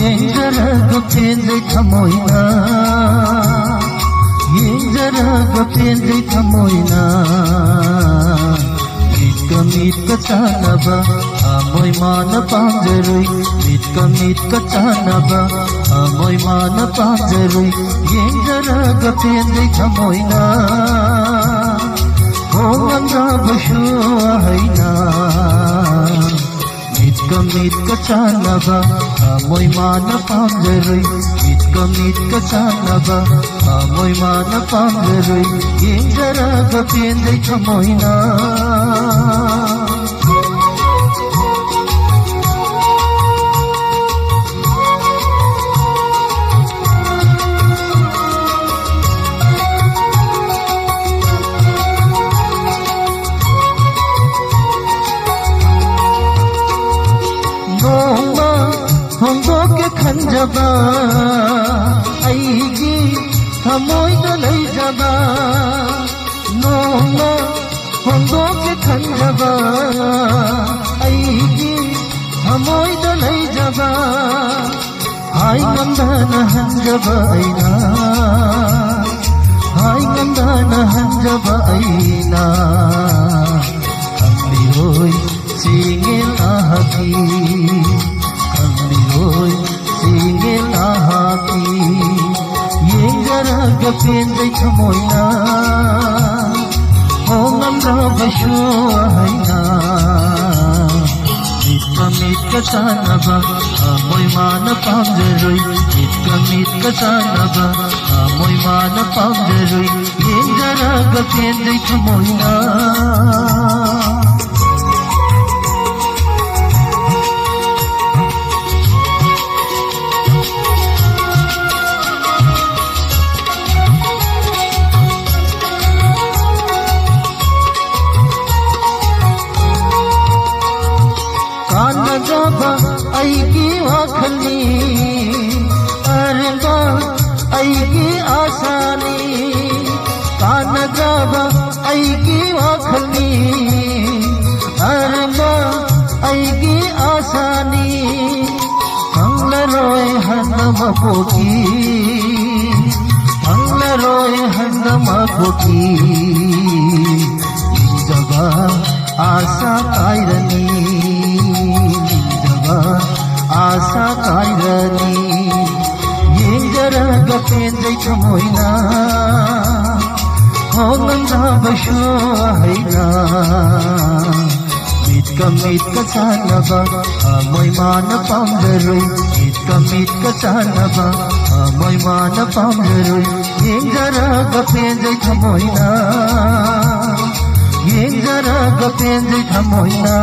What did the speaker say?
Yengzaraga penday thamoina Yengzaraga penday thamoina Mitka chanaba amoy mana pamjaroi Mitka chanaba amoy mana pamjaroi Yengzaraga penday thamoina Hongamra bashu ahaina Mitka chanaba amoy mana pamjaroi Mitka chanaba amoy mana pamjaroi Yengzaraga penday thamoina Hondoke khanjaba aigi thamoida leijaba Noma hondoke khanjaba aigi thamoida leijaba Hai ngandana hanjaba aina Hai ngandana hanjaba aina Kamli hoi singil ahaki Hoy singil ahaki Yengzaraga penday thamoina Hongamra bashu ahaina Mitka chanaba amoy mana pamjaroi Mitka chanaba amoy mana pamjaroi Yengzaraga penday thamoina Kanajaba aigi wakhali arba aigi asani Kanajaba aigi wakhali arba aigi asani Anglaroy hanama koki Anglaroy hanama koki Jaba asa kairani Asa kairani Yengzaraga penday thamoina Hongamra bashu ahaina Mitka chanaba amoy mana pamjaroi Mitka chanaba amoy mana pamjaroi Yengzaraga penday thamoina Yengzaraga penday thamoina